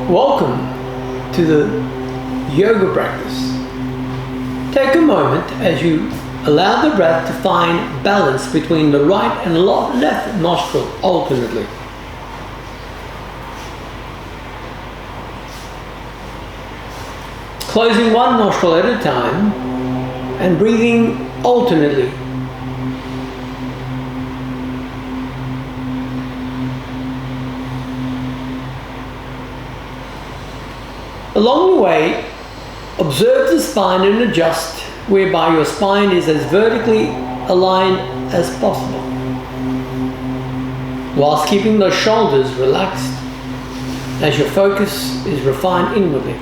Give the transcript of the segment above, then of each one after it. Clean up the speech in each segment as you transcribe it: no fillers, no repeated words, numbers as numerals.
Welcome to the yoga practice. Take a moment as you allow the breath to find balance between the right and left nostril alternately. Closing one nostril at a time and breathing alternately. Along the way, observe the spine and adjust whereby your spine is as vertically aligned as possible, whilst keeping the shoulders relaxed as your focus is refined inwardly.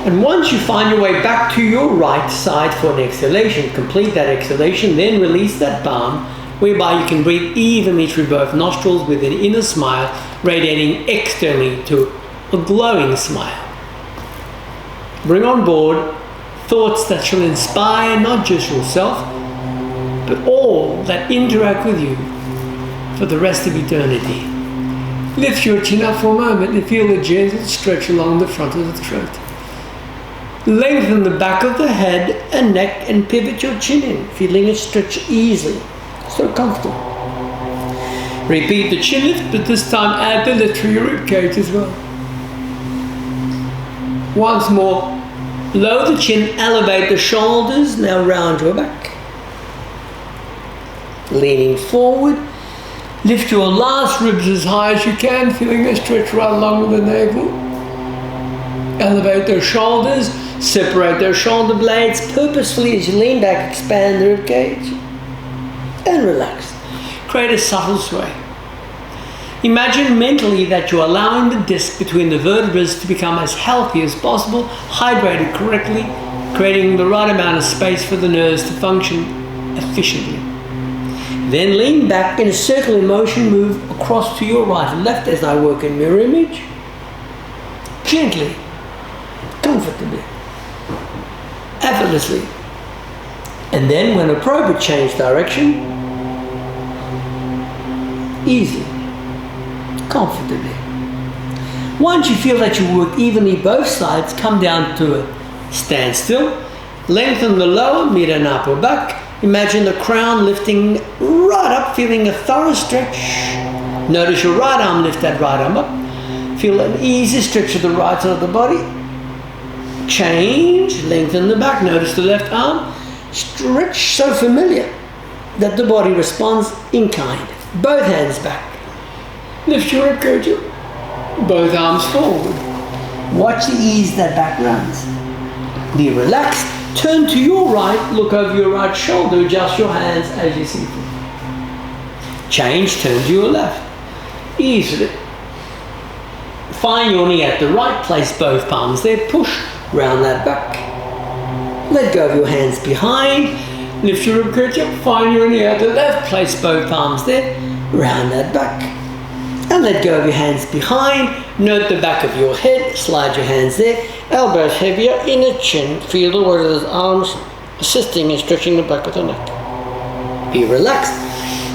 And once you find your way back to your right side for an exhalation, complete that exhalation, then release that palm, whereby you can breathe evenly through both nostrils with an inner smile, radiating externally to a glowing smile. Bring on board thoughts that shall inspire not just yourself, but all that interact with you for the rest of eternity. Lift your chin up for a moment and feel a gentle stretch along the front of the throat. Lengthen the back of the head and neck and pivot your chin in, feeling it stretch easily. So comfortable. Repeat the chin lift, but this time add the lift through your rib cage as well. Once more, lower the chin, elevate the shoulders, now round your back. Leaning forward, lift your last ribs as high as you can, feeling a stretch right along the navel. Elevate those shoulders, separate those shoulder blades purposefully as you lean back, expand the rib cage, and relax. Create a subtle sway. Imagine mentally that you're allowing the disc between the vertebrae to become as healthy as possible, hydrated correctly, creating the right amount of space for the nerves to function efficiently. Then lean back in a circular motion, move across to your right and left as I work in mirror image. Gently, comfortably, effortlessly. And then when appropriate, change direction, easily, comfortably. Once you feel that you work evenly both sides, come down to a standstill. Lengthen the lower, mid and upper back. Imagine the crown lifting right up, feeling a thorough stretch. Notice your right arm lift that right arm up. Feel an easy stretch of the right side of the body. Change, lengthen the back. Notice the left arm. Stretch so familiar that the body responds in kind. Both hands back. Lift your rib cage up. Both arms forward. Watch the ease that back runs. Be relaxed. Turn to your right. Look over your right shoulder. Adjust your hands as you see fit. Change. Turn to your left. Easily. Find your knee at the right. Place both palms there. Push. Round that back. Let go of your hands behind. Lift your rib cage up. Find your knee at the left. Place both palms there. Round that back. And let go of your hands behind. Note the back of your head. Slide your hands there. Elbows heavier. Inner chin. Feel the weight of those arms assisting in stretching the back of the neck. Be relaxed.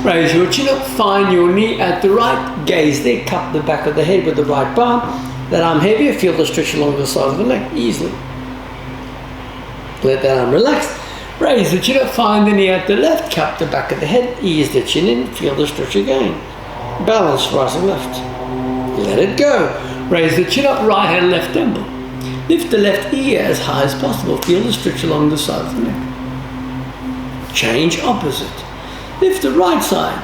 Raise your chin up. Find your knee at the right. Gaze there. Cup the back of the head with the right palm. That arm heavier. Feel the stretch along the side of the neck. Easily. Let that arm relax. Raise the chin up. Find the knee at the left. Cup the back of the head. Ease the chin in. Feel the stretch again. Balance right and left. Let it go. Raise the chin up. Right hand, left temple. Lift the left ear as high as possible. Feel the stretch along the side of the neck. Change opposite. Lift the right side.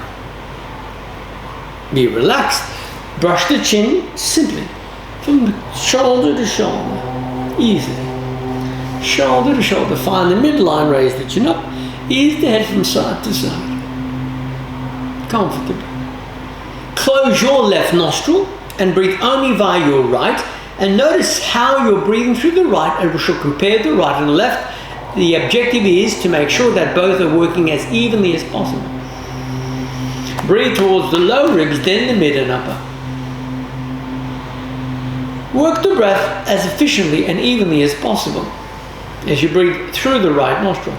Be relaxed. Brush the chin simply from shoulder to shoulder. Easily. Shoulder to shoulder. Find the midline. Raise the chin up. Ease the head from side to side. Comfortably. Close your left nostril and breathe only via your right. And notice how you're breathing through the right, and we shall compare the right and the left. The objective is to make sure that both are working as evenly as possible. Breathe towards the low ribs, then the mid and upper. Work the breath as efficiently and evenly as possible as you breathe through the right nostril.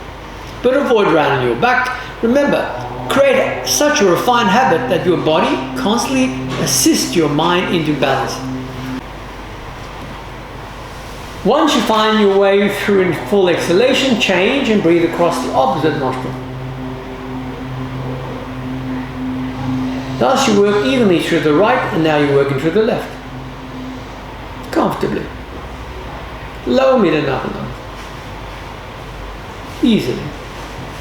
but avoid rounding your back. Remember, create such a refined habit that your body constantly assists your mind into balance. Once you find your way through in full exhalation, change and breathe across the opposite nostril. Thus you work evenly through the right, and now you're working through the left. Comfortably. Low, mid and upper nose. Easily.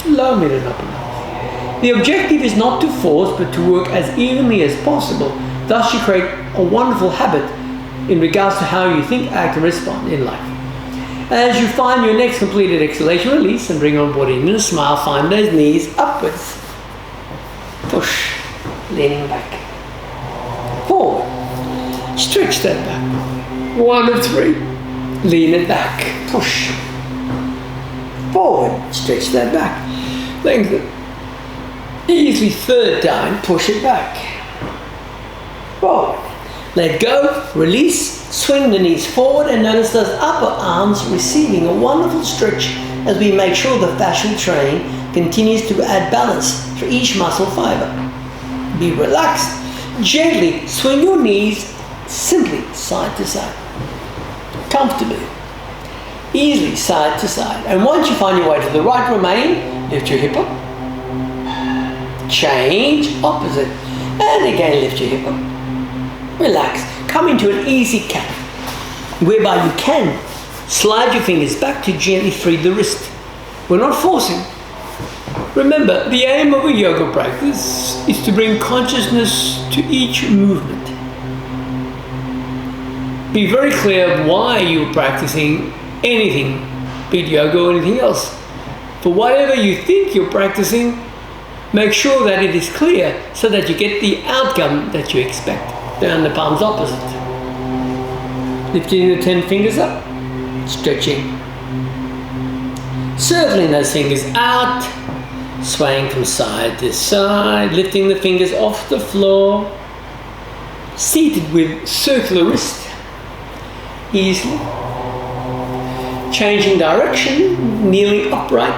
Low, mid and upper nose. The objective is not to force, but to work as evenly as possible. Thus you create a wonderful habit in regards to how you think, act and respond in life. As you find your next completed exhalation, release and bring on board an inner smile. Find those knees upwards. Push. Leaning back. Forward. Stretch that back. 1 of 3. Lean it back. Push. Forward. Stretch that back. Lengthen. Easily third time. Push it back. Forward. Let go. Release. Swing the knees forward and notice those upper arms receiving a wonderful stretch as we make sure the fascial train continues to add balance through each muscle fiber. Be relaxed. Gently swing your knees simply side to side. Comfortably. Easily side to side. And once you find your way to the right, remain. Lift your hip up. Change. Opposite. And again lift your hip up. Relax. Come into an easy cat, whereby you can slide your fingers back to gently free the wrist. We're not forcing. Remember, the aim of a yoga practice is to bring consciousness to each movement. Be very clear why you're practicing anything, be it yoga or anything else. For whatever you think you're practicing, make sure that it is clear so that you get the outcome that you expect. Down the palms opposite. Lifting the 10 fingers up. Stretching. Circling those fingers out. Swaying from side to side. Lifting the fingers off the floor. Seated with circular wrist. Easily. Changing direction. Kneeling upright.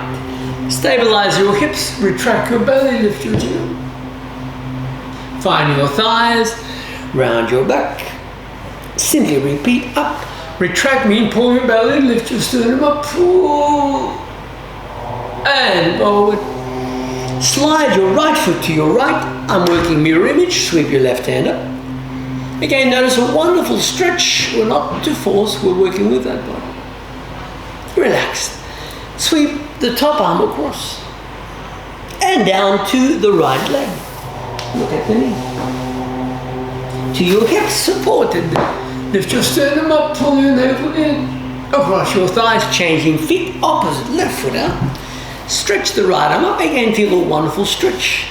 Stabilize your hips. Retract your belly. Lift your chin. Find your thighs. Round your back. Simply repeat up. Retract, mean pull your belly, lift your sternum up. Pull. And forward. Slide your right foot to your right. I'm working mirror image. Sweep your left hand up. Again, notice a wonderful stretch. We're not to force, we're working with that body. Relax. Sweep the top arm across. And down to the right leg. Look at the knee. To your hips, supported. Lift your sternum up, pull your navel in. Across your thighs, changing feet, opposite, left foot out. Stretch the right arm up, again feel a wonderful stretch.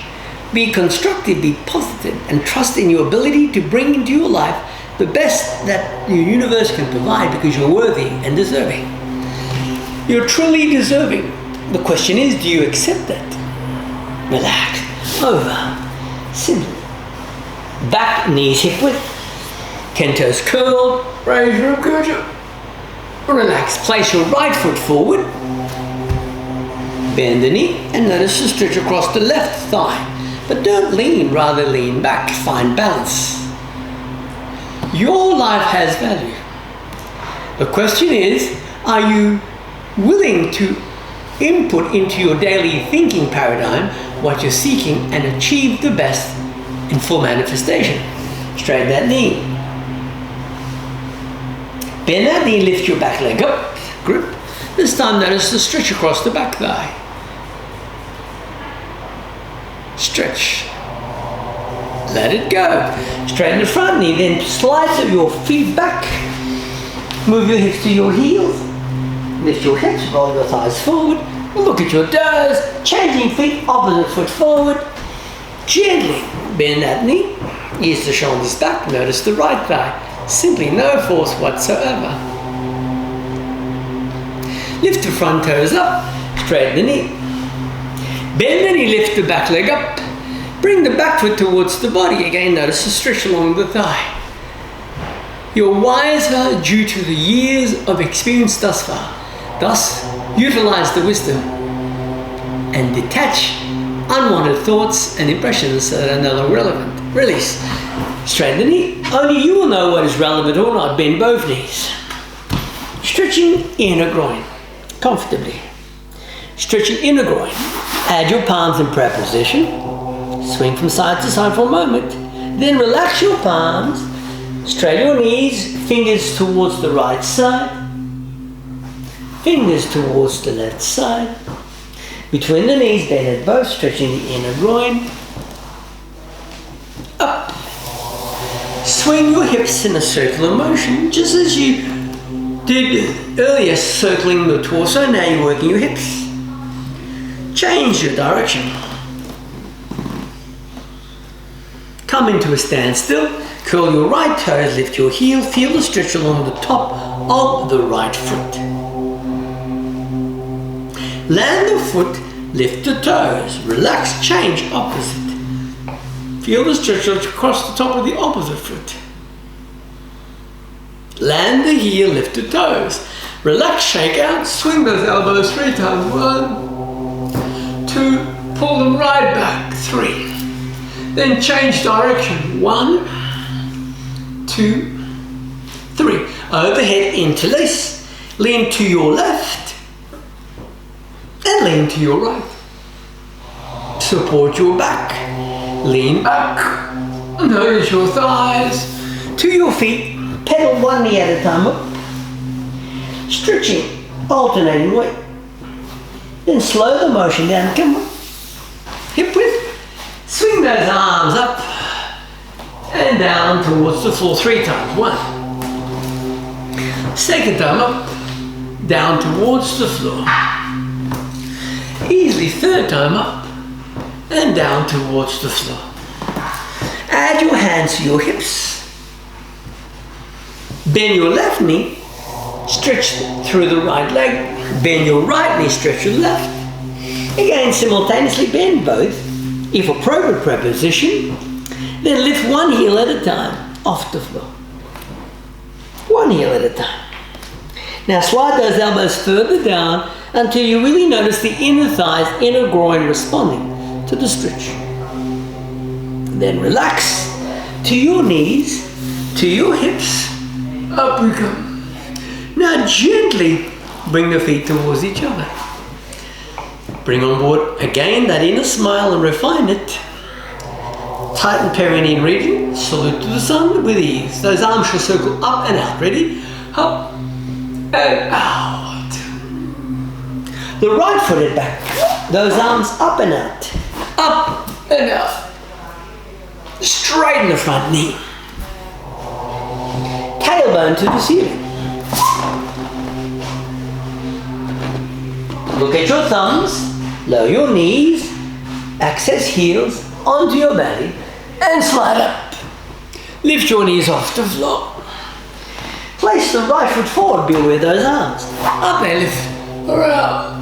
Be constructive, be positive, and trust in your ability to bring into your life the best that your universe can provide because you're worthy and deserving. You're truly deserving. The question is, do you accept that? Relax. Over. Simply. Back, knees hip width, 10 toes curled, raise your curvature, relax, place your right foot forward, bend the knee and notice the stretch across the left thigh, but don't lean, rather lean back, find balance. Your life has value. The question is, are you willing to input into your daily thinking paradigm what you're seeking and achieve the best in full manifestation? Straighten that knee. Bend that knee, lift your back leg up. Grip. This time notice the stretch across the back thigh. Stretch. Let it go. Straighten the front knee, then slide your feet back. Move your hips to your heels. Lift your hips, roll your thighs forward. Look at your toes. Changing feet, opposite foot forward. Gently bend that knee. Ease the shoulders back. Notice the right thigh. Simply no force whatsoever. Lift the front toes up. Straighten the knee. Bend the knee, lift the back leg up. Bring the back foot towards the body. Again, notice the stretch along the thigh. You're wiser due to the years of experience thus far. Thus, utilize the wisdom. and detach unwanted thoughts and impressions that are no longer relevant. Release. Straighten the knee. Only you will know what is relevant or not. Bend both knees. Stretching inner groin comfortably. Stretching inner groin. Add your palms in prayer position. Swing from side to side for a moment. Then relax your palms. Straighten your knees. Fingers towards the right side. Fingers towards the left side. Between the knees, bend at both, stretching the inner groin. Up. Swing your hips in a circular motion, just as you did earlier, circling the torso. Now you're working your hips. Change your direction. Come into a standstill. Curl your right toes, lift your heel. Feel the stretch along the top of the right foot. Land the foot, lift the toes, relax, change opposite. Feel the stretch across the top of the opposite foot. Land the heel, lift the toes. Relax, shake out, swing those elbows 3 times. 1, 2, pull them right back. 3. Then change direction. 1, 2, 3. Overhead interlace. Lean to your left. And lean to your right. Support your back. Lean back. Notice your thighs. To your feet. Pedal one knee at a time up. Stretching. Alternating weight. Then slow the motion down. Come on. Hip width. Swing those arms up and down towards the floor 3 times. 1. Second time up. Down towards the floor. Easily 3rd time up and down towards the floor. Add your hands to your hips. Bend your left knee, stretch through the right leg. Bend your right knee, stretch your left. Again, simultaneously bend both. If appropriate prayer position, then lift one heel at a time off the floor. One heel at a time. Now slide those elbows further down until you really notice the inner thighs, inner groin responding to the stretch. Then relax to your knees, to your hips. Up we come. Now gently bring the feet towards each other. Bring on board again that inner smile and refine it. Tighten perineal region. Salute to the sun with ease. Those arms shall circle up and out. Ready? Up and out. The right foot at back. Those arms up and out. Up and out. Straighten the front knee. Tailbone to the ceiling. Look at your thumbs. Lower your knees. Access heels onto your belly and slide up. Lift your knees off the floor. Place the right foot forward. Be with those arms. Up and lift. Around.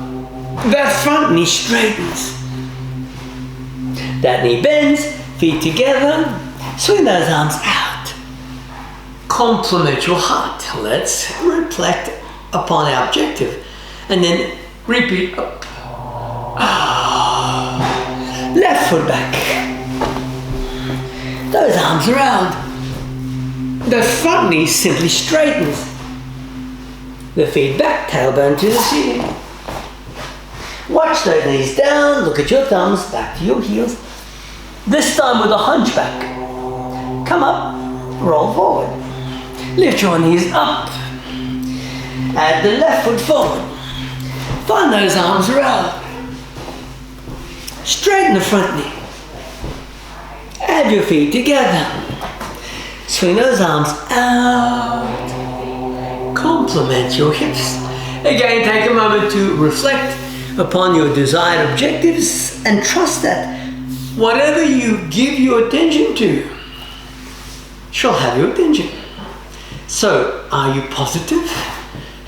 That front knee straightens. That knee bends, feet together. Swing those arms out. Complement your heart. Let's reflect upon our objective. And then repeat up. Left foot back. Those arms around. The front knee simply straightens. The feet back, tailbone to the ceiling. Watch those knees down, look at your thumbs, back to your heels. This time with a hunchback. Come up, roll forward. Lift your knees up. Add the left foot forward. Find those arms around. Straighten the front knee. Add your feet together. Swing those arms out. Complement your hips. Again, take a moment to reflect upon your desired objectives and trust that whatever you give your attention to shall have your attention. So, are you positive?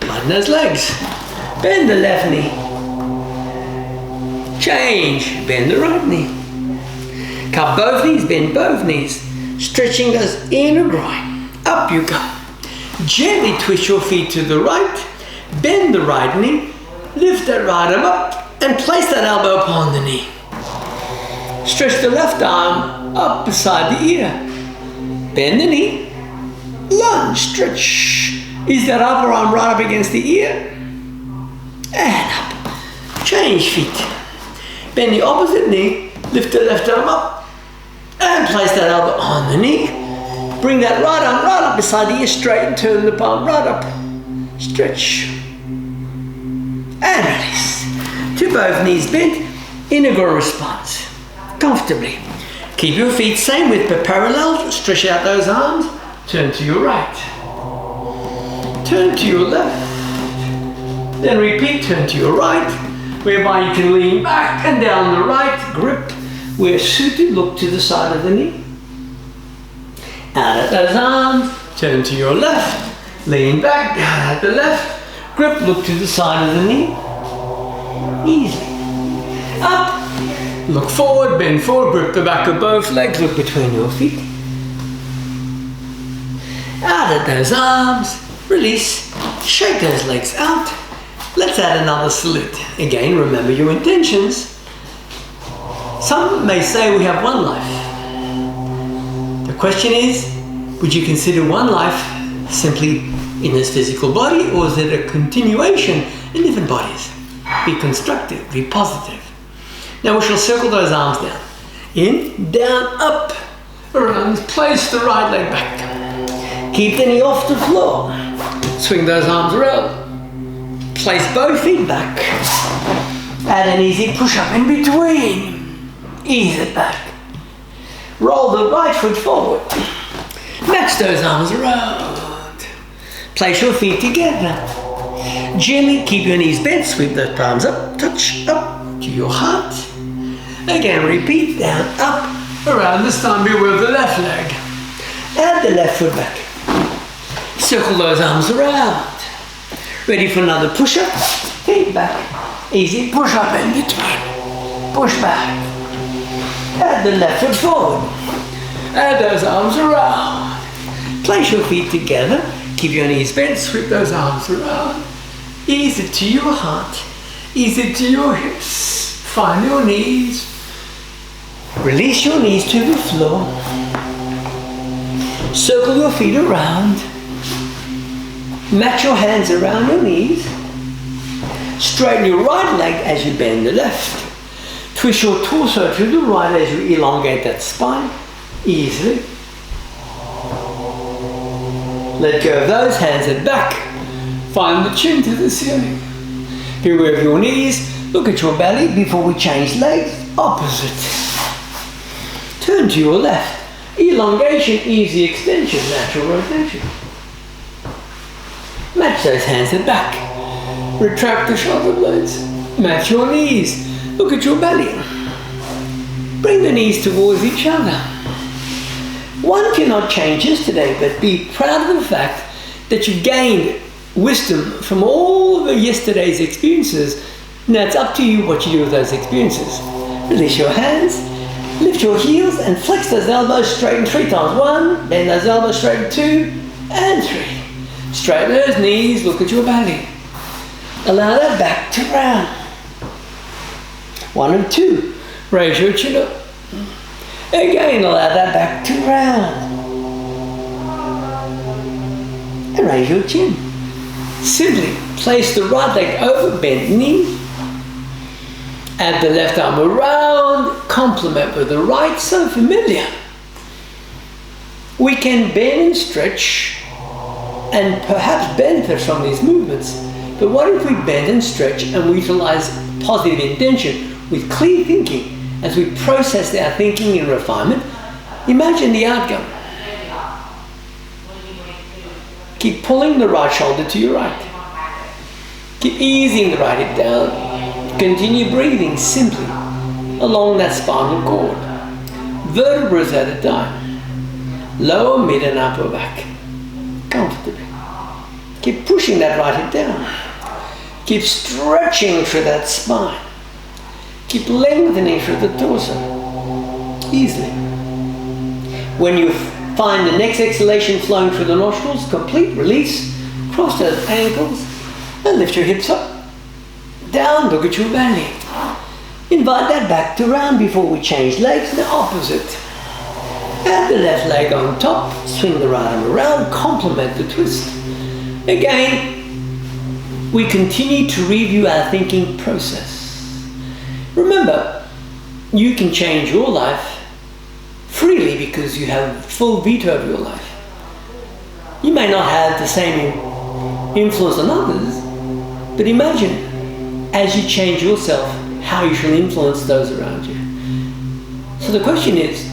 Tighten those legs. Bend the left knee. Change. Bend the right knee. Cup both knees. Bend both knees. Stretching those inner groin. Up you go. Gently twist your feet to the right. Bend the right knee. Lift that right arm up. And place that elbow upon the knee. Stretch the left arm up beside the ear. Bend the knee. Lunge, stretch. Is that upper arm right up against the ear? And up. Change feet. Bend the opposite knee. Lift the left arm up. And place that elbow on the knee. Bring that right arm right up beside the ear. Straighten, turn the palm right up. Stretch. And release. To both knees bent. Integral response. Comfortably. Keep your feet same width but parallel. Stretch out those arms. Turn to your right. Turn to your left. Then repeat, turn to your right, whereby you can lean back and down the right, grip where suited, look to the side of the knee. Out at those arms, turn to your left, lean back, down at the left, grip, look to the side of the knee. Easily. Up, look forward, bend forward, grip the back of both legs, look between your feet. Out at those arms, release, shake those legs out. Let's add another salute. Again, remember your intentions. Some may say we have one life. The question is, would you consider one life simply in this physical body, or is it a continuation in different bodies? Be constructive, be positive. Now we shall circle those arms down. In, down, up, around. Place the right leg back. Keep the knee off the floor. Swing those arms around. Place both feet back. Add an easy push-up in between. Ease it back. Roll the right foot forward. Match those arms around. Place your feet together. Gently keep your knees bent. Sweep those palms up. Touch up to your heart. Again, repeat. Down, up, around. This time be with the left leg. Add the left foot back. Circle those arms around. Ready for another push-up? Feet back. Easy push-up in between. Push back. Add the left foot forward. Add those arms around. Place your feet together. Keep your knees bent. Sweep those arms around. Ease it to your heart. Ease it to your hips. Find your knees. Release your knees to the floor. Circle your feet around. Match your hands around your knees. Straighten your right leg as you bend the left. Twist your torso to the right as you elongate that spine easily. Let go of those hands and back. Find the chin to the ceiling. Beware of your knees. Look at your belly before we change legs. Opposite. Turn to your left. Elongation, easy extension, natural rotation. Match those hands and back. Retract the shoulder blades. Match your knees. Look at your belly. Bring the knees towards each other. One cannot change yesterday, but be proud of the fact that you've gained wisdom from all of yesterday's experiences. Now it's up to you what you do with those experiences. Release your hands. Lift your heels and flex those elbows, straighten 3 times. 1, bend those elbows, straighten 2, and 3. Straighten those knees, look at your belly. Allow that back to round. 1 and 2, raise your chin up. Again, allow that back to round. And raise your chin. Simply place the right leg over bent knee. Add the left arm around, complement with the right, so familiar. We can bend and stretch and perhaps benefit from these movements. But what if we bend and stretch and we utilize positive intention with clear thinking as we process our thinking and refinement? Imagine the outcome. Keep pulling the right shoulder to your right. Keep easing the right hip down. Continue breathing simply along that spinal cord, vertebrae at a time, lower, mid and upper back, comfortably. Keep pushing that right hip down. Keep stretching through that spine. Keep lengthening through the torso, easily. When you find the next exhalation flowing through the nostrils, complete release, cross those ankles and lift your hips up. Down, look at your belly. Invite that back to round before we change legs, the opposite. Add the left leg on top, swing the right arm around, complement the twist. Again, we continue to review our thinking process. Remember, you can change your life freely because you have full veto of your life. You may not have the same influence on others, but imagine as you change yourself, how you shall influence those around you. So the question is,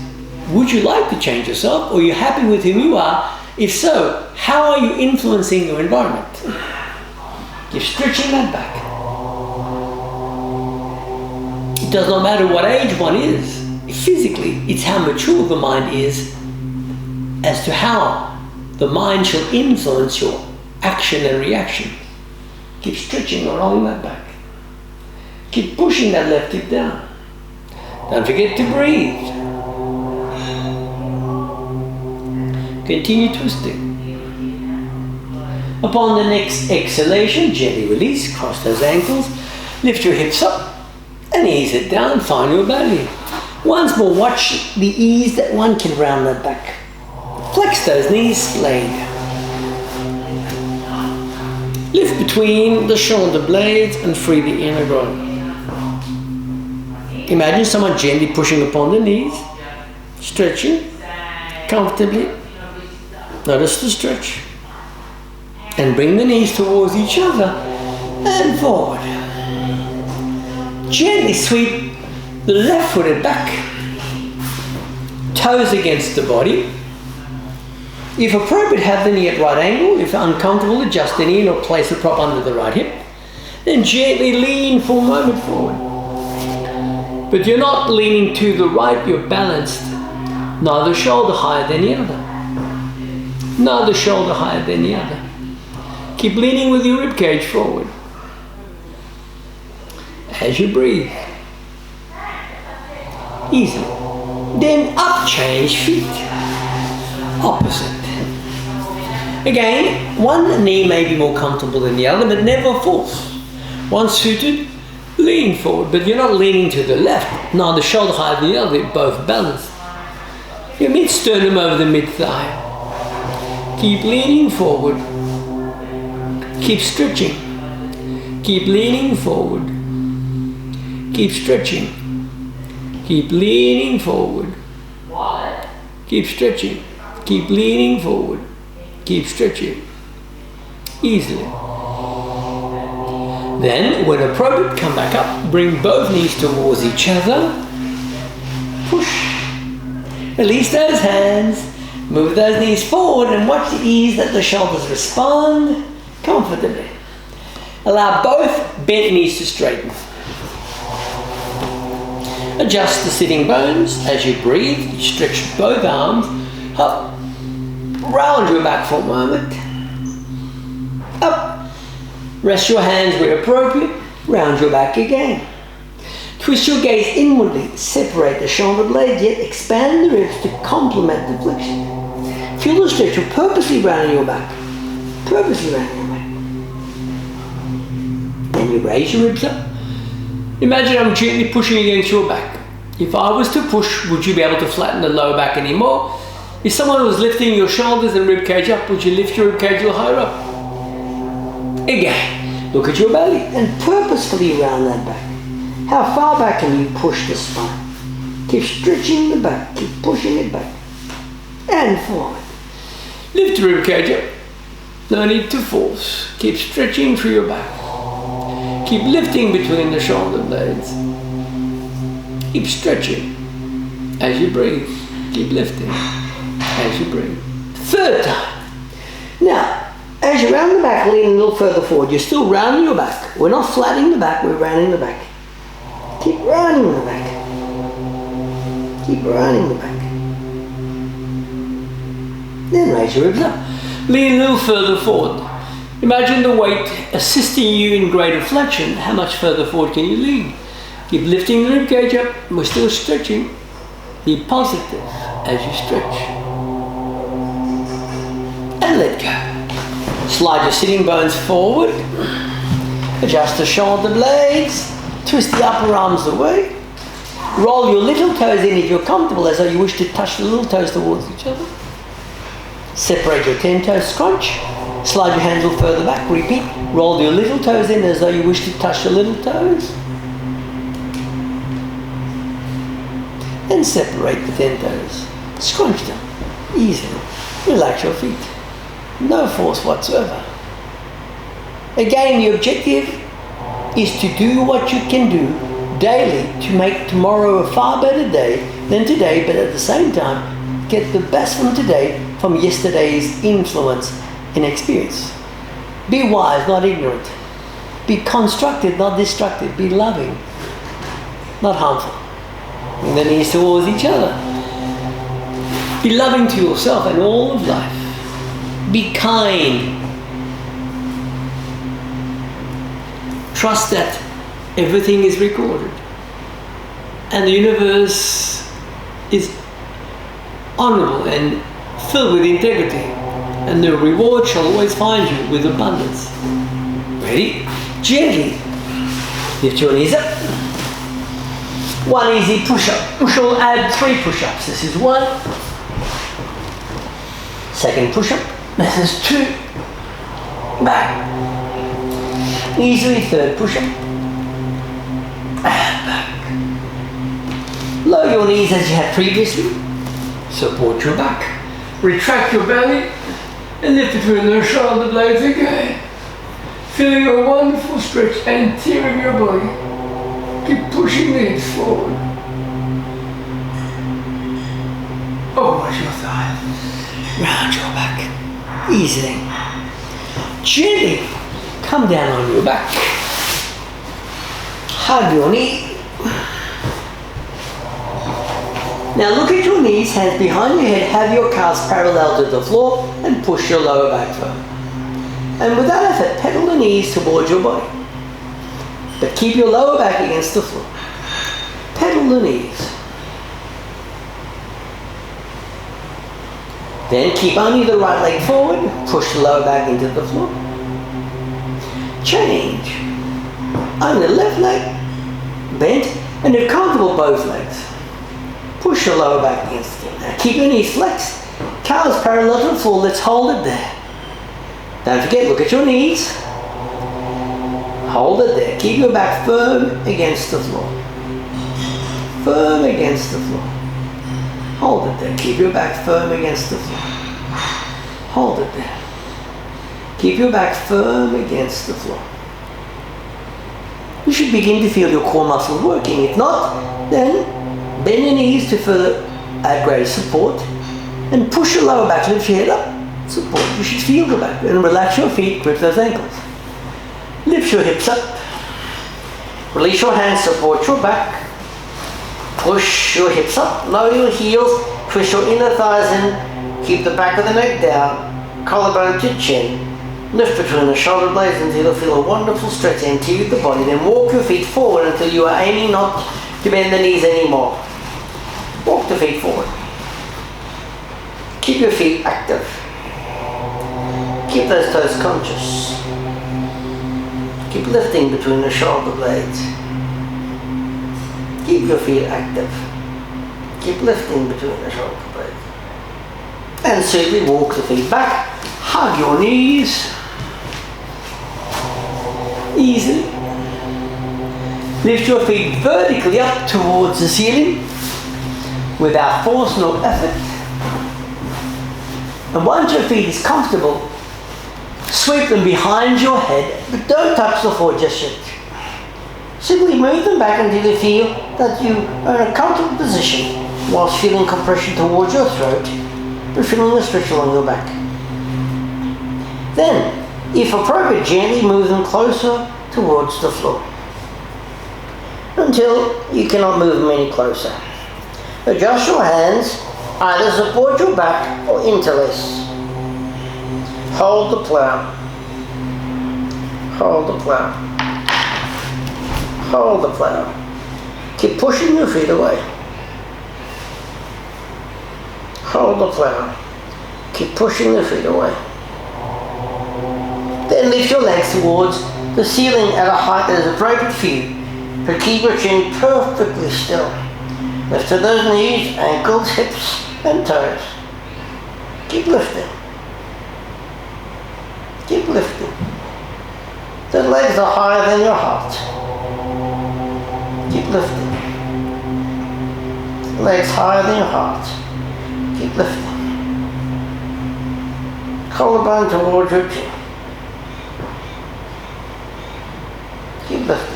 would you like to change yourself, or are you happy with who you are? If so, how are you influencing your environment? You're stretching that back. It does not matter what age one is. Physically, it's how mature the mind is as to how the mind shall influence your action and reaction. Keep stretching or rolling that back. Keep pushing that left hip down. Don't forget to breathe. Continue twisting. Upon the next exhalation, gently release, cross those ankles, lift your hips up and ease it down, find your belly. Once more, watch the ease that one can round that back. Flex those knees, splayed. Lift between the shoulder blades and free the inner groin. Imagine someone gently pushing upon the knees, stretching comfortably. Notice the stretch. And bring the knees towards each other and forward. Gently sweep the left foot back. Toes against the body. If appropriate, have the knee at right angle. If uncomfortable, adjust the knee or place the prop under the right hip. Then gently lean for a moment forward. But you're not leaning to the right, you're balanced. Neither shoulder higher than the other. Neither shoulder higher than the other. Keep leaning with your ribcage forward. As you breathe. Easy. Then up, change feet. Opposite. Again, one knee may be more comfortable than the other, but never force. Once suited, lean forward, but you're not leaning to the left, neither shoulder higher than the other, they're both balanced. Your mid-sternum over the mid-thigh. Keep leaning forward. Keep stretching. Keep leaning forward. Keep stretching. Keep leaning forward. Keep stretching. Keep leaning forward. Keep stretching. Easily. Then, when appropriate, come back up. Bring both knees towards each other. Push. Release those hands. Move those knees forward and watch the ease that the shoulders respond comfortably. Allow both bent knees to straighten. Adjust the sitting bones. As you breathe, you stretch both arms up. Round your back for a moment. Up. Rest your hands where appropriate. Round your back again. Twist your gaze inwardly. Separate the shoulder blades, yet expand the ribs to complement the flexion. Feel the stretch. You're purposely rounding your back. Purposely rounding your back. Then you raise your ribs up. Imagine I'm gently pushing against your back. If I was to push, would you be able to flatten the lower back anymore? If someone was lifting your shoulders and rib cage up, would you lift your rib cage a little higher up? Again, look at your belly and purposefully round that back. How far back can you push the spine? Keep stretching the back, keep pushing it back. And forward. Lift your rib cage up. No need to force. Keep stretching through your back. Keep lifting between the shoulder blades. Keep stretching. As you breathe, keep lifting. As you breathe. Third time. Now, as you round the back, lean a little further forward. You're still rounding your back. We're not flattening the back, we're rounding the back. Keep rounding the back. Keep rounding the back. Then raise your ribs up. Lean a little further forward. Imagine the weight assisting you in greater flexion. How much further forward can you lean? Keep lifting the rib cage up. We're still stretching. Be positive as you stretch. And let go. Slide your sitting bones forward. Adjust the shoulder blades. Twist the upper arms away. Roll your little toes in if you're comfortable, as though you wish to touch the little toes towards each other. Separate your 10-toe scrunch. Slide your hands a little further back. Repeat. Roll your little toes in as though you wish to touch the little toes. Then separate the 10 toes. Scrunch them easily. Relax your feet. No force whatsoever. Again, the objective is to do what you can do daily to make tomorrow a far better day than today, but at the same time, get the best from today from yesterday's influence and experience. Be wise, not ignorant. Be constructive, not destructive. Be loving, not harmful. And the knees towards each other. Be loving to yourself and all of life. Be kind. Trust that everything is recorded. And the universe is honorable and filled with integrity. And the reward shall always find you with abundance. Ready? Gently. Lift your knees up. One easy push-up. We shall add 3 push-ups. This is 1. Second push-up. This is 2. Back. Easily third push-up. And back. Lower your knees as you had previously. Support your back. Retract your belly and lift between the shoulder blades again. Feeling a wonderful stretch anterior of your body. Keep pushing the hips forward. Over your thighs. Round your back. Easily. Gently come down on your back. Hug your knee. Now look at your knees, hands behind your head, have your calves parallel to the floor and push your lower back firm. And with that effort, pedal the knees towards your body. But keep your lower back against the floor. Pedal the knees. Then keep only the right leg forward, push the lower back into the floor. Change. Only the left leg, bent, and if comfortable, both legs. Push your lower back against the floor. Now keep your knees flexed, calves parallel to the floor, let's hold it there. Don't forget, look at your knees. Hold it there. Keep your back firm against the floor. Firm against the floor. Hold it there. Keep your back firm against the floor. Hold it there. Keep your back firm against the floor. You should begin to feel your core muscles working. If not, then bend your knees to further add greater support and push your lower back, lift your head up, support. You should feel the back and relax your feet, grip those ankles. Lift your hips up. Release your hands, support your back. Push your hips up, lower your heels, twist your inner thighs in, keep the back of the neck down, collarbone to chin. Lift between the shoulder blades until you feel a wonderful stretch anterior to the body. Then walk your feet forward until you are aiming not to bend the knees anymore. Walk the feet forward. Keep your feet active. Keep those toes conscious. Keep lifting between the shoulder blades. Keep your feet active. Keep lifting between the shoulder blades. And simply walk the feet back. Hug your knees. Easily. Lift your feet vertically up towards the ceiling without force nor effort. And once your feet is comfortable, sweep them behind your head, but don't touch the floor just yet. Simply move them back until you feel that you are in a comfortable position whilst feeling compression towards your throat, but feeling the stretch along your back. Then, if appropriate, gently move them closer towards the floor until you cannot move them any closer. Adjust your hands, either support your back or interlace. Hold the plow. Hold the plow. Hold the plow. Keep pushing your feet away. Hold the plow. Keep pushing the feet away. Then lift your legs towards the ceiling at a height that is appropriate for you. So keep your chin perfectly still. Lift to those knees, ankles, hips, and toes. Keep lifting. Keep lifting. The legs are higher than your heart. Keep lifting. Legs higher than your heart. Keep lifting. Collarbone towards your chin. Keep lifting.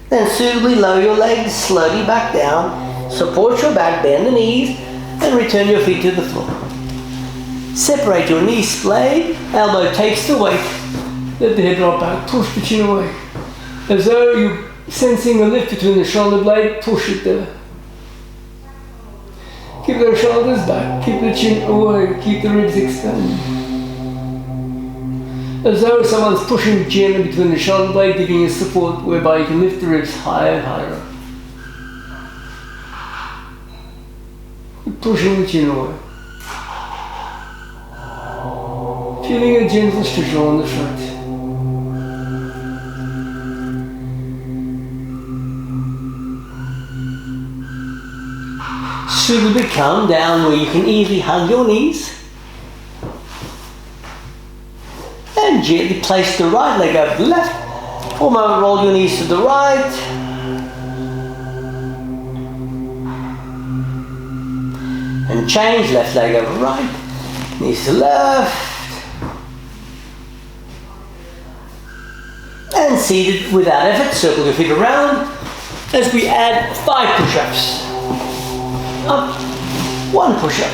Then suitably lower your legs slowly back down. Support your back, bend the knees, and return your feet to the floor. Separate your knee splayed, elbow takes the weight. Let the head drop back, push the chin away. As though you're sensing a lift between the shoulder blade, push it there. Keep the shoulders back, keep the chin away, keep the ribs expanded. As though someone's pushing gently between the shoulder blade, giving you support whereby you can lift the ribs higher and higher up. Keep pushing the chin away. Feeling a gentle stretch on the front. Suitably calm down where you can easily hug your knees. And gently place the right leg over the left. For a moment, roll your knees to the right. And change, left leg over right. Knees to left. And seated without effort, circle your feet around as we add 5 push-ups. Up, 1 push-up,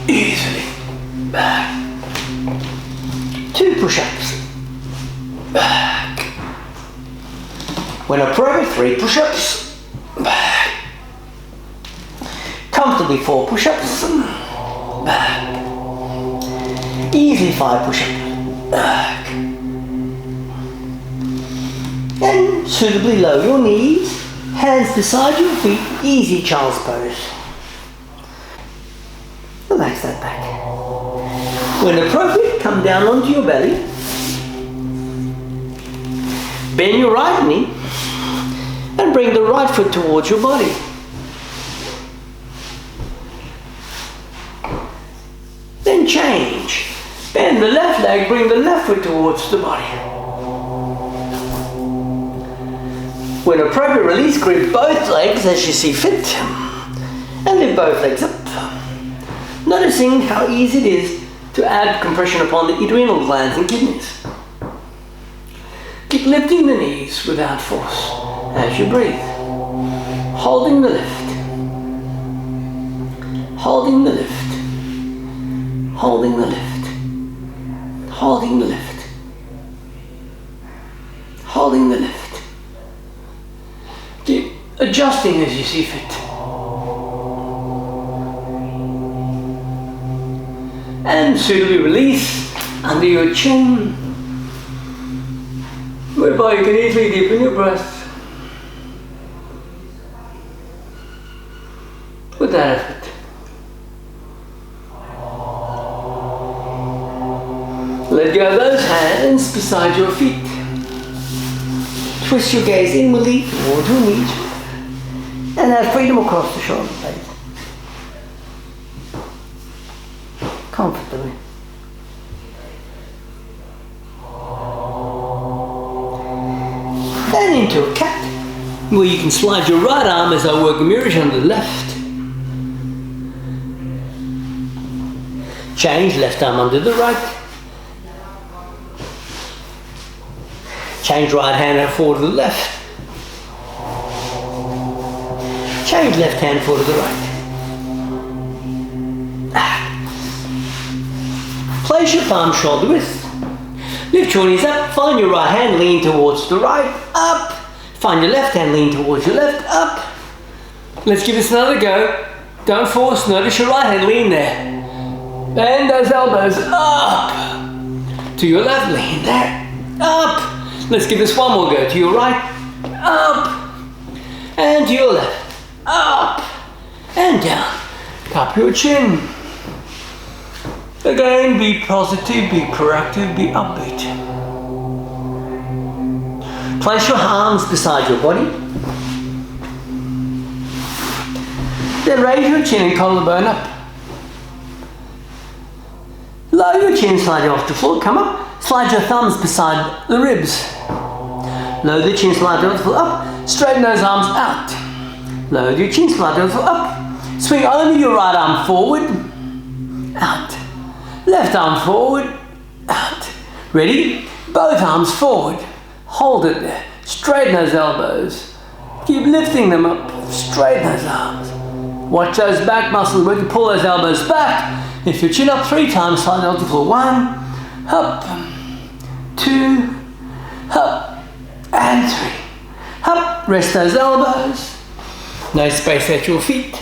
easily, back, 2 push-ups, back, when appropriate 3 push-ups, back, comfortably 4 push-ups, back, easily 5 push-ups, back, and suitably lower your knees, hands beside your feet, easy child's pose. Relax that back. When appropriate, come down onto your belly. Bend your right knee and bring the right foot towards your body. Then change. Bend the left leg, bring the left foot towards the body. When appropriate, release, grip both legs as you see fit and lift both legs up. Noticing how easy it is to add compression upon the adrenal glands and kidneys. Keep lifting the knees without force as you breathe. Holding the lift. Holding the lift. Holding the lift. Holding the lift. Holding the lift. Keep adjusting as you see fit. And suitably release under your chin, whereby you can easily deepen your breath without effort. Let go of those hands beside your feet. Twist your gaze inwardly towards your knees and have freedom across the shoulder blades. Comfortably. Then into a cat, where you can slide your right arm as I work a mirror under the left. Change, left arm under the right. Change right hand forward to the left. Change left hand forward to the right. Place your palm shoulder width. Lift your knees up, find your right hand, lean towards the right, up. Find your left hand, lean towards your left, up. Let's give this another go. Don't force, notice your right hand, lean there. Bend those elbows, up. To your left, lean there, up. Let's give this one more go. To your right, up. And to your left, up. And down. Cup your chin. Again, be positive, be proactive, be upbeat. Place your arms beside your body. Then raise your chin and collarbone up. Lower your chin slightly off the floor. Come up. Slide your thumbs beside the ribs. Lower the chin slightly off the floor. Up. Straighten those arms out. Lower your chin slightly off the floor. Up. Swing only your right arm forward. Out. Left arm forward. Out. Ready? Both arms forward. Hold it there. Straighten those elbows. Keep lifting them up. Straighten those arms. Watch those back muscles work. Pull those elbows back. Lift your chin up 3 times. Slide onto the floor. 1. Up. 2. Up. And 3. Up. Rest those elbows. No space at your feet.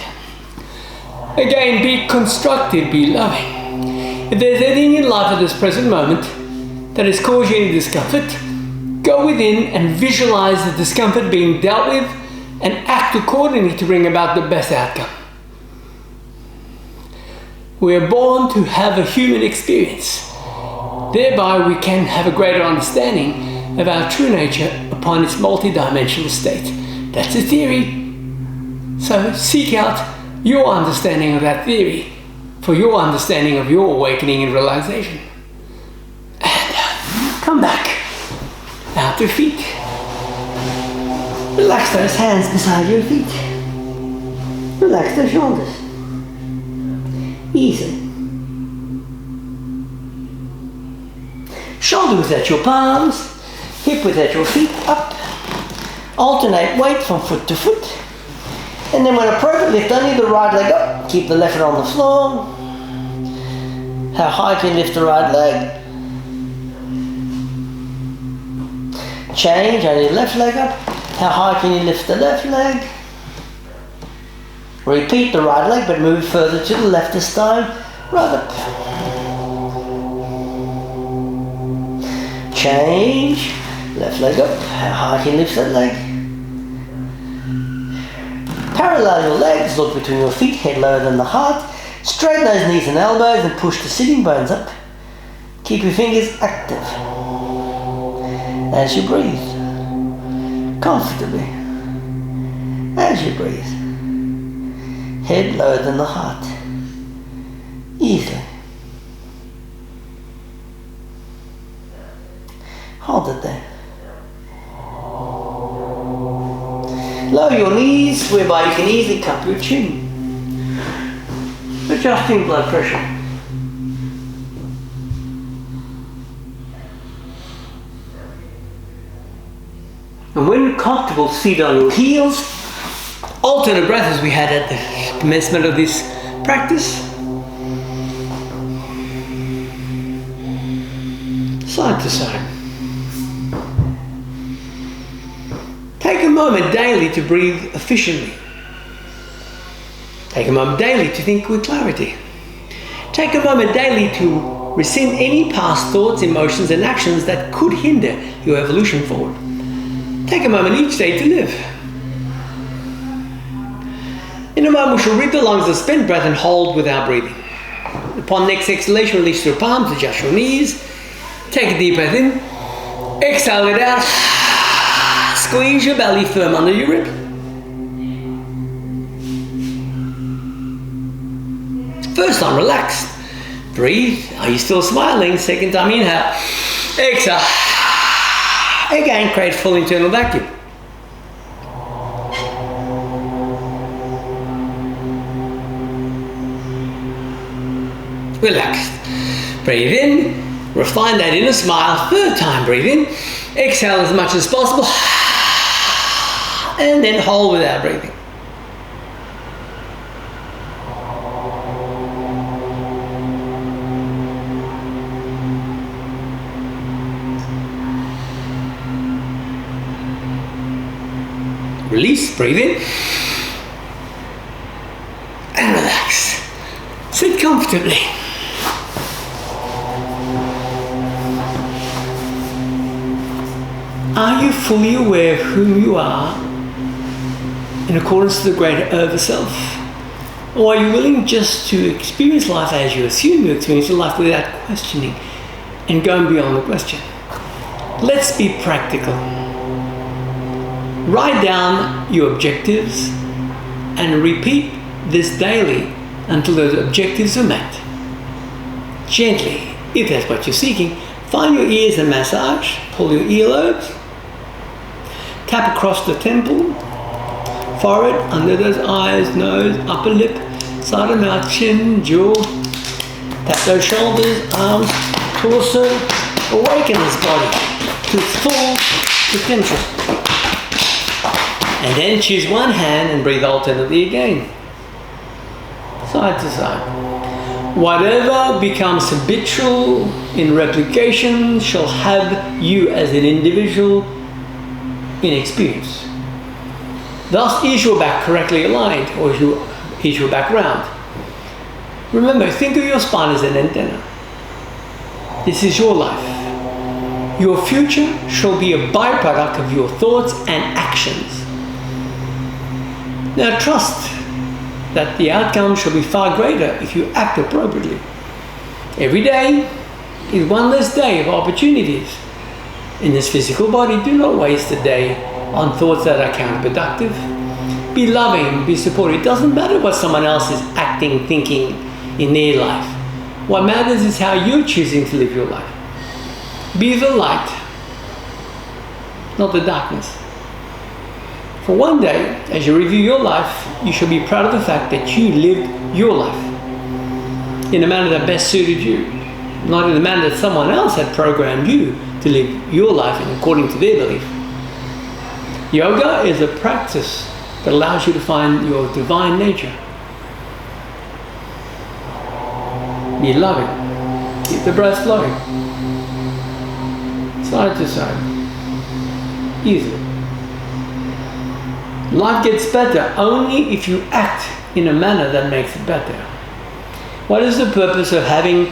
Again, be constructive. Be loving. If there's anything in life at this present moment that has caused you any discomfort, go within and visualize the discomfort being dealt with and act accordingly to bring about the best outcome. We are born to have a human experience. Thereby we can have a greater understanding of our true nature upon its multidimensional state. That's a theory. So seek out your understanding of that theory for your understanding of your awakening and realization. And come back. Out your feet. Relax those hands beside your feet. Relax those shoulders. Easily. Shoulder width at your palms. Hip width at your feet. Up. Alternate weight from foot to foot. And then when appropriate, lift only the right leg up. Keep the left foot on the floor. How high can you lift the right leg? Change, only left leg up. How high can you lift the left leg? Repeat the right leg, but move further to the left this time. Right up. Change, left leg up. How high can you lift that leg? Parallel your legs, look between your feet, head lower than the heart. Straighten those knees and elbows and push the sitting bones up. Keep your fingers active as you breathe, comfortably, as you breathe. Head lower than the heart, easily. Hold it there. Lower your knees, whereby you can easily cup your chin. Adjusting blood pressure. And when comfortable, sit on your heels. Alternate breath as we had at the commencement of this practice. Side to side. Take a moment daily to breathe efficiently. Take a moment daily to think with clarity. Take a moment daily to rescind any past thoughts, emotions, and actions that could hinder your evolution forward. Take a moment each day to live. In a moment, we shall rid the lungs of spent breath and hold without breathing. Upon next exhalation, release your palms, adjust your knees. Take a deep breath in. Exhale it out. Squeeze your belly firm under your rib. First time, relaxed. Breathe. Are you still smiling? Second time, inhale. Exhale. Again, create full internal vacuum. Relaxed. Breathe in. Refine that inner smile. Third time, breathe in. Exhale as much as possible. And then hold without breathing. Release, breathe in, and relax. Sit comfortably. Are you fully aware of whom you are in accordance to the greater overself? Or are you willing just to experience life as you assume you experience life without questioning and going beyond the question? Let's be practical. Write down your objectives and repeat this daily until those objectives are met. Gently, if that's what you're seeking, find your ears and massage. Pull your earlobes. Tap across the temple, forehead, under those eyes, nose, upper lip, side of mouth, chin, jaw. Tap those shoulders, arms, torso. Awaken this body to its full potential. And then choose one hand and breathe alternately again. Side to side. Whatever becomes habitual in replication shall have you as an individual in experience. Thus is your back correctly aligned, or is your back round. Remember, think of your spine as an antenna. This is your life. Your future shall be a byproduct of your thoughts and actions. Now trust that the outcome shall be far greater if you act appropriately. Every day is one less day of opportunities. In this physical body, do not waste a day on thoughts that are counterproductive. Be loving, be supportive. It doesn't matter what someone else is acting, thinking in their life. What matters is how you're choosing to live your life. Be the light, not the darkness. For one day, as you review your life, you shall be proud of the fact that you lived your life in a manner that best suited you, not in the manner that someone else had programmed you to live your life in according to their belief. Yoga is a practice that allows you to find your divine nature. Be loving. Keep the breath flowing. Side to side. Easily. Life gets better only if you act in a manner that makes it better. What is the purpose of having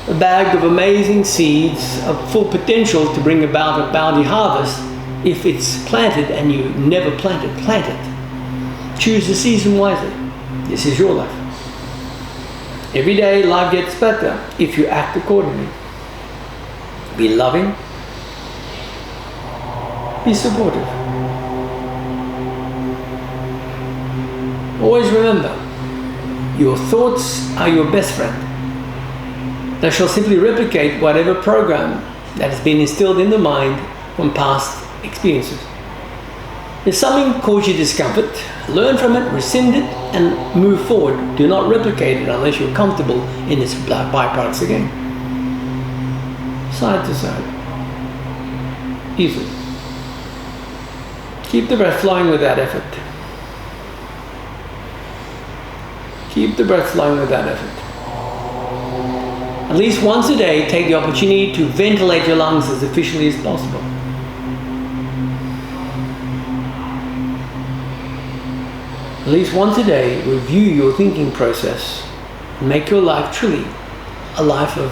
a bag of amazing seeds of full potential to bring about a bounty harvest if it's planted and you never plant it? Choose the season wisely. This is your life. Every day life gets better if you act accordingly. Be loving. Be supportive. Always remember, your thoughts are your best friend. They shall simply replicate whatever program that has been instilled in the mind from past experiences. If something caused you discomfort, learn from it, rescind it, and move forward. Do not replicate it unless you're comfortable in its byproducts again. Side to side. Easily. Keep the breath flowing without effort. Keep the breath flowing without effort. At least once a day, take the opportunity to ventilate your lungs as efficiently as possible. At least once a day, review your thinking process and make your life truly a life of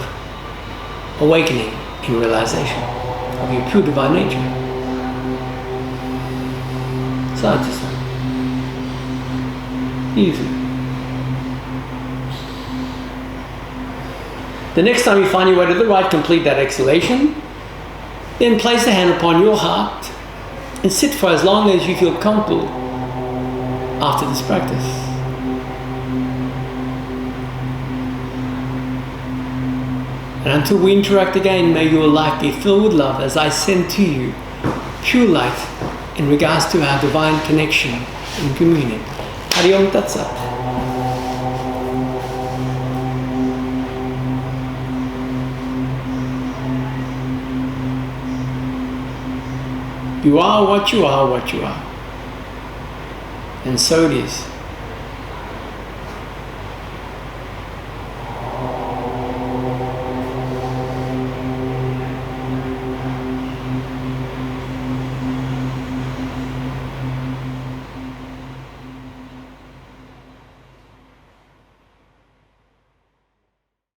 awakening in realization of your pure divine nature. Side to side. Easy. The next time you find your way to the right, complete that exhalation. Then place a hand upon your heart and sit for as long as you feel comfortable after this practice. And until we interact again, may your life be filled with love as I send to you pure light in regards to our divine connection and communion. Hari Om Tat Sat. You are what you are, and so it is.